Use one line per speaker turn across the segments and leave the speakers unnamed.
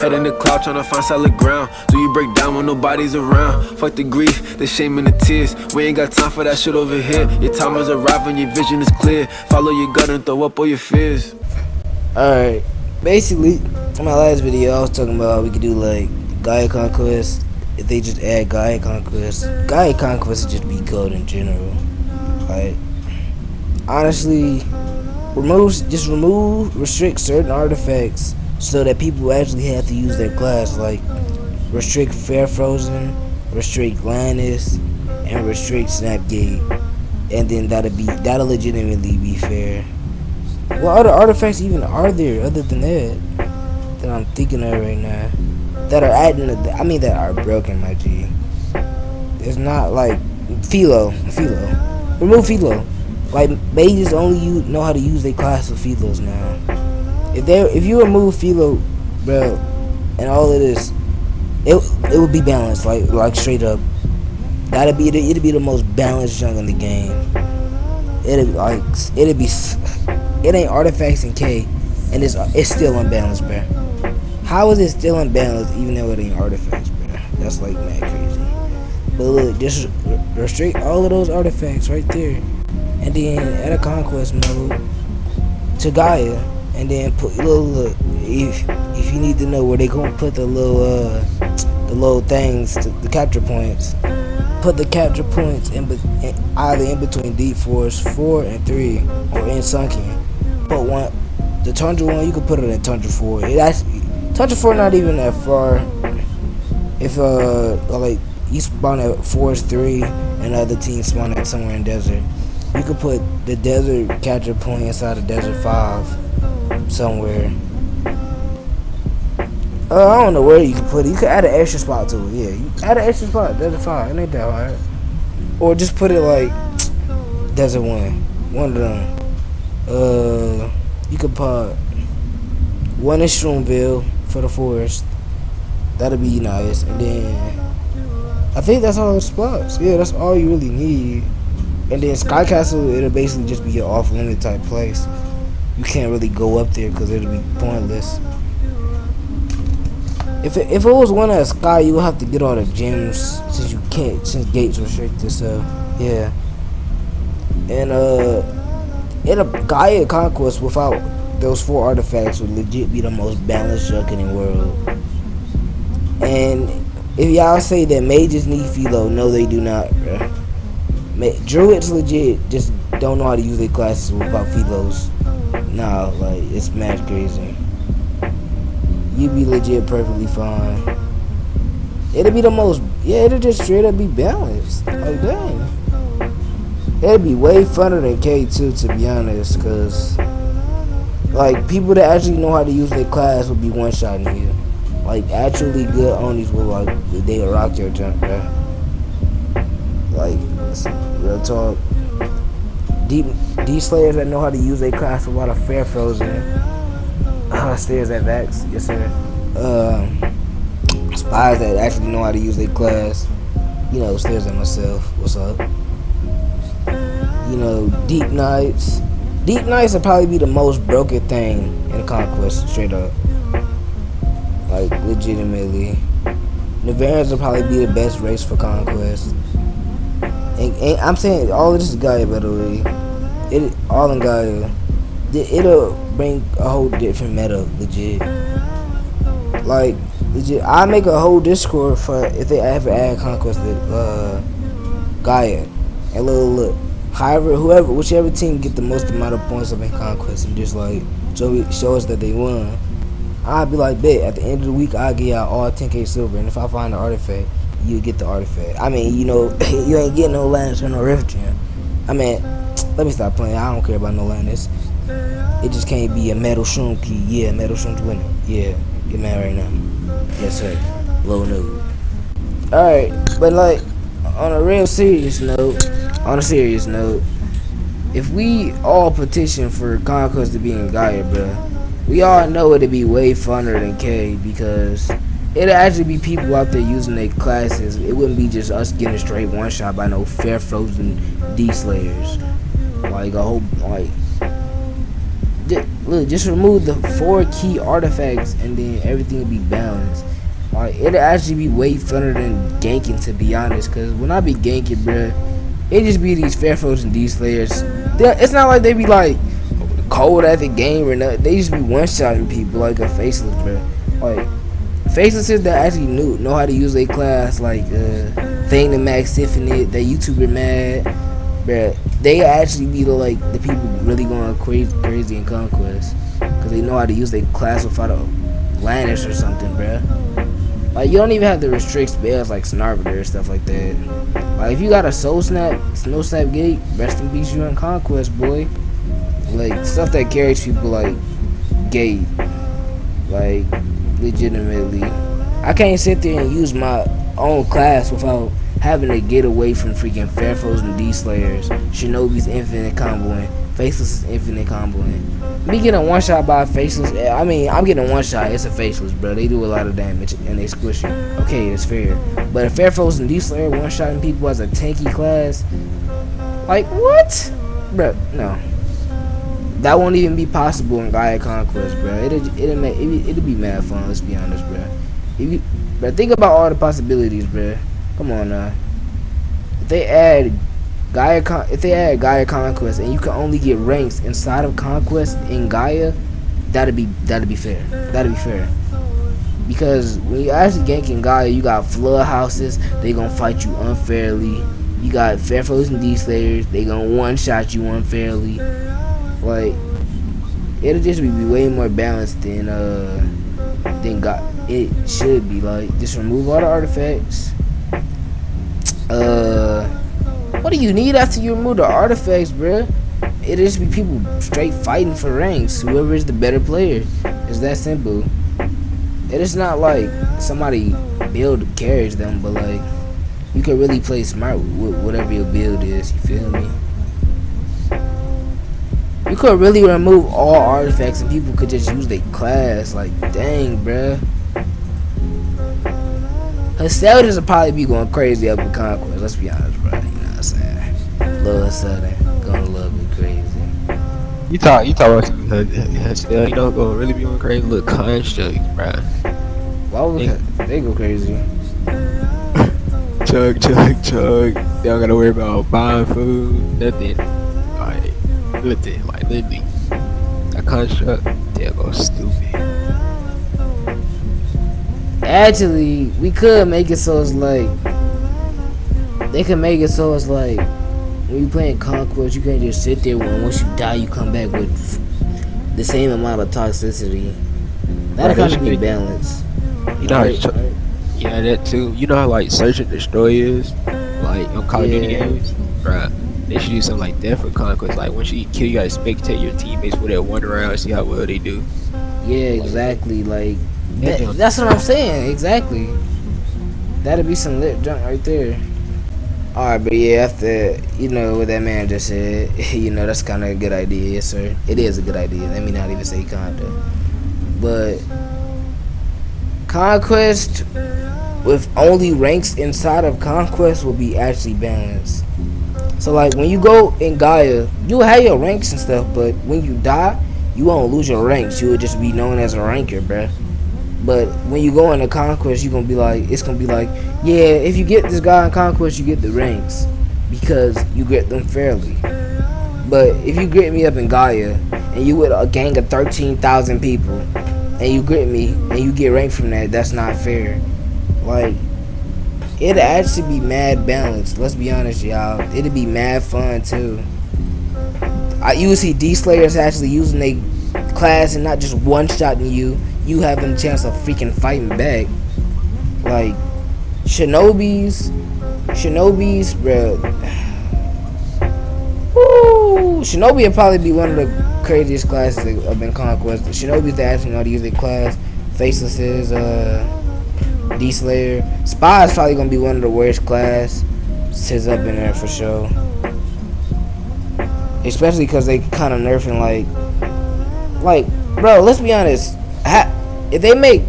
Head in the cloud tryna find solid ground. So you break down when nobody's around. Fuck the grief, the shame and the tears. We ain't got time for that shit over here. Your time has arrived and your vision is clear. Follow your gut and throw up all your fears.
Alright, basically, in my last video I was talking about how we could do like Gaia Conquest. If they just add Gaia Conquest would just be code in general. Like, honestly, restrict certain artifacts so that people actually have to use their class. Like, restrict Fair Frozen, restrict Lannis, and restrict Snapgate, and then that'll legitimately be fair. What other artifacts even are there other than that I'm thinking of right now that are adding? That are broken, my G. It's not like Philo. Remove Philo. Like, mages only know how to use their class with Philos now. If you remove Philo, bro, and all of this, it would be balanced, like straight up. It'd be the most balanced junk in the game. It ain't artifacts in K, and it's still unbalanced, bro. How is it still unbalanced even though it ain't artifacts, bro? That's like mad crazy. But look, just restrict all of those artifacts right there, and then add a conquest mode to Gaia, and then put look. If you need to know where they gonna put the little things, the capture points. Put the capture points either in between Deep Forest 4 and 3 or in Sunken. Put one, the Tundra one, you can put it in Tundra 4. Tundra 4 not even that far. If like you spawn at Forest 3 and the other team spawn at somewhere in Desert, you could put the Desert capture point inside of Desert 5 somewhere. I don't know where you can put it. You could add an extra spot to it. Yeah, you add an extra spot. Desert 5. It ain't that hard. Or just put it like Desert 1. One of them. You could put one in Shroomville for the forest. That'd be nice. And then I think that's all the spots. Yeah, that's all you really need. And then Sky Castle, it'll basically just be your off-limit type place. You can't really go up there because it'll be pointless. If it was one at Sky, you would have to get all the gems since gates restricted. So yeah, and in a Gaia Conquest without those 4 artifacts would legit be the most balanced junk in the world. And if y'all say that mages need Philo, no, they do not, bruh. Druids legit just don't know how to use their classes without Philos. Nah, like, it's mad crazy. You'd be legit perfectly fine. It'll be the most, it'll just straight up be balanced. Like, dang. It'd be way funner than K2, to be honest, because, like, people that actually know how to use their class would be one-shotting you. Like, actually good Onis will, like, they will rock your jump, bro. Like, real talk. D slayers that know how to use their class without a Fair Frozen. Stairs at Vax, yes sir. Spies that actually know how to use their class. You know, Stairs at myself. What's up? You know, Deep Knights. Deep Knights would probably be the most broken thing in Conquest, straight up. Like, legitimately. Navarans will probably be the best race for Conquest. And I'm saying all of this is Gaia, by the way. All in Gaia. It'll bring a whole different meta, legit. Like, legit, I make a whole Discord for if they ever add Conquest to Gaia. And look, whichever team get the most amount of points up in Conquest and just like show us that they won, I'll be like, bet at the end of the week I'll give y'all all 10k silver, and if I find the artifact, you get the artifact. I mean, you know, you ain't getting no Lannis or no Rift Gem. I mean, let me stop playing. I don't care about no Lannis. It just can't be a Metal Shroom key. Yeah, Metal Shroom's winning. Yeah, you're mad right now. Yes, sir. Low note. Alright, but like, on a serious note, if we all petition for Conquest to be in Gaia, bruh, we all know it'd be way funner than K, because it'd actually be people out there using their classes. It wouldn't be just us getting straight one shot by no Fair Frozen D Slayers. Like, a whole, like, Look, just remove the 4 key artifacts and then everything will be balanced. Like, it'll actually be way funner than ganking, to be honest. Cause when I be ganking, bruh, it just be these Fairfolks and these Slayers. It's not like they be like cold at the game or nothing. They just be one-shotting people like a Faceless, bruh. Like, Facelesses that actually know how to use their class, like Thing the Max Infinite, that YouTuber mad, bruh. They actually be the people really going crazy in Conquest, cause they know how to use their class without a Lineage or something, bruh. Like, you don't even have to restrict spells like Snarvator or stuff like that. Like, if you got a Soul Snap, Snow Snap Gate, rest in peace, you in Conquest, boy. Like, stuff that carries people like Gate. Like, legitimately. I can't sit there and use my own class without having to get away from freaking Fairfolks and D-Slayers, Shinobi's infinite comboing, Faceless is infinite comboing. Me getting one shot by a Faceless, I mean, I'm getting one shot, it's a Faceless, bro. They do a lot of damage and they squish you. Okay, it's fair. But if Fairfolks and D-Slayer one-shotting people as a tanky class, like, what? Bro, no. That won't even be possible in Gaia Conquest, bro. It'll be mad fun, let's be honest, bro. Bro, think about all the possibilities, bro. Come on now. If they add Gaia Conquest and you can only get ranks inside of Conquest in Gaia, that'd be fair. That'd be fair. Because when you actually gank in Gaia, you got flood houses, they gonna fight you unfairly. You got Fairfolks and D-Slayers, they gonna one-shot you unfairly. Like, it'll just be way more balanced than it should be. Like, just remove all the artifacts. What do you need after you remove the artifacts, bruh? It'll just be people straight fighting for ranks. Whoever is the better player. It's that simple. It is not like somebody build carries them, but like, you can really play smart with whatever your build is. You feel me? You could really remove all artifacts and people could just use their class. Like, dang, bruh. Her soldiers will probably be going crazy up in Conquest. Let's be honest, bro. You know what I'm saying? Lil Southern gonna love me crazy.
You talk about her, you know, gonna really be going crazy. Look, construct, bro.
Why would they go crazy?
Chug. They don't gotta worry about buying food, nothing. Like, literally. A construct, they'll go stupid.
Actually, we could make it so it's like, they can make it so it's like, when you playing Conquest, you can't just sit there when once you die you come back with the same amount of toxicity. That'll kind of be balanced.
You know how yeah, that too. You know how like search and destroy is, like on Call of Duty games, bruh. They should do something like that for Conquest. Like once you kill, you gotta spectate your teammates for that one round, see how well they do.
Yeah, exactly. Like that's what I'm saying. Exactly. That'd be some lit junk right there. Alright, but yeah, after what that man just said, that's kind of a good idea. Yes, sir. It is a good idea. Let me not even say kinda. But Conquest with only ranks inside of Conquest will be actually balanced. So like when you go in Gaia, you'll have your ranks and stuff, but when you die, you won't lose your ranks. You will just be known as a ranker, bruh. But when you go into Conquest, it's gonna be like, yeah, if you get this guy in Conquest, you get the ranks because you get them fairly. But if you grit me up in Gaia and you with a gang of 13,000 people and you grit me and you get ranked from that, that's not fair. Like, it'll actually be mad balanced. Let's be honest, y'all. It'll be mad fun too. You will see D-Slayers actually using their class and not just one-shotting you. You having a chance of freaking fighting back. Like, Shinobis, bro. Woo! Shinobi will probably be one of the craziest classes that have been Conquest. Shinobis that actually know how to use their class. Facelesses, D-Slayer. Spy is probably gonna be one of the worst class. Sits up in there for sure. Especially because they kind of nerfing like, bro, let's be honest. If they make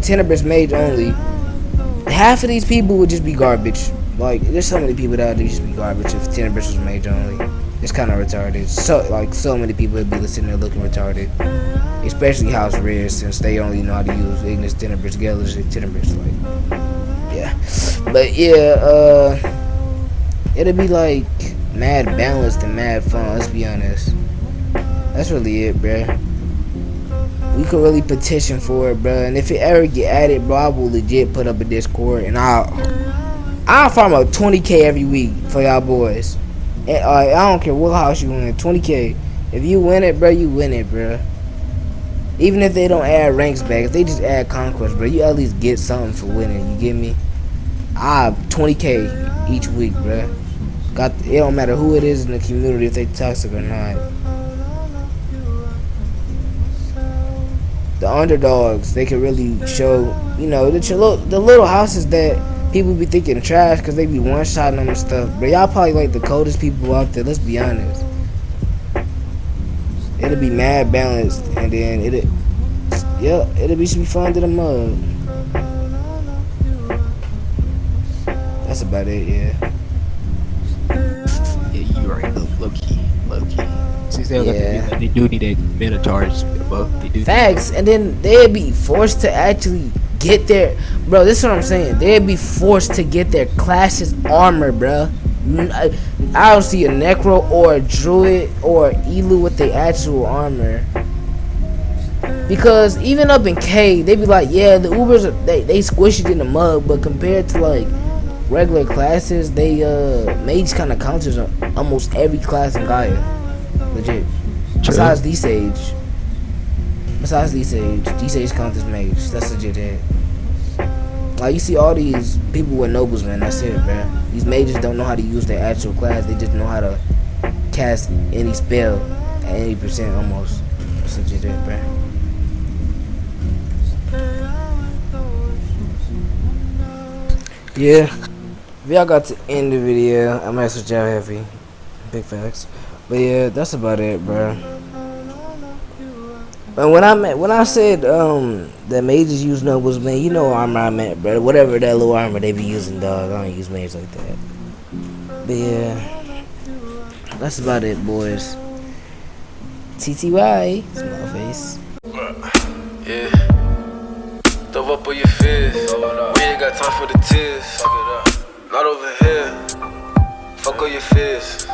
Tenebrous Mage only, half of these people would just be garbage. Like, there's so many people that would just be garbage if Tenebrous was Mage only. It's kind of retarded. So many people would be listening there looking retarded, especially House Red, since they only know how to use Ignis, Tenebris, Galish, Tenebris. Like, yeah, but yeah, it'll be like mad balanced and mad fun. Let's be honest. That's really it, bruh. We could really petition for it, bruh. And if it ever get added, bro, I will legit put up a Discord and I'll farm up 20K every week for y'all boys. And, I don't care what house you win, 20K. If you win it, bro, you win it, bro. Even if they don't add ranks back, if they just add Conquest, bro, you at least get something for winning. You get me? I have 20K each week, bro. It don't matter who it is in the community, if they toxic or not. The underdogs, they can really show, you know, the little houses that people be thinking trash because they be one-shotting them and stuff. But y'all probably like the coldest people out there, let's be honest. It'll be mad balanced, and then it'll be fun to the mug. That's about it, yeah.
Yeah, you right, low key. Since they don't got the like, they do need a Minotaurs, they do.
Facts, and then they'd be forced to actually get their, bro, this is what I'm saying. They'd be forced to get their class's armor, bro. I don't see a Necro or a Druid or Elu with the actual armor. Because even up in K, they be like, yeah, the Ubers, they squish it in the mud, but compared to like regular classes, they mage kind of counters almost every class in Gaia. Legit. Besides D-Sage. D-Sage counts as mage. That's legit it. Like, you see all these people with nobles, man. That's it, bro. These mages don't know how to use their actual class. They just know how to cast any spell at any percent almost. That's legit it, bro. Yeah. If y'all got to end the video, I might switch out heavy. Big facts. But yeah, that's about it, bro. And when I said that mages use nobles, man, you know what armor I meant, bro. Whatever that little armor they be using, dog. I don't use mages like that. But yeah, that's about it, boys. TTY, small face.
Yeah. Throw up all your fears. We ain't got time for the tears. Not over here. Fuck all your fears.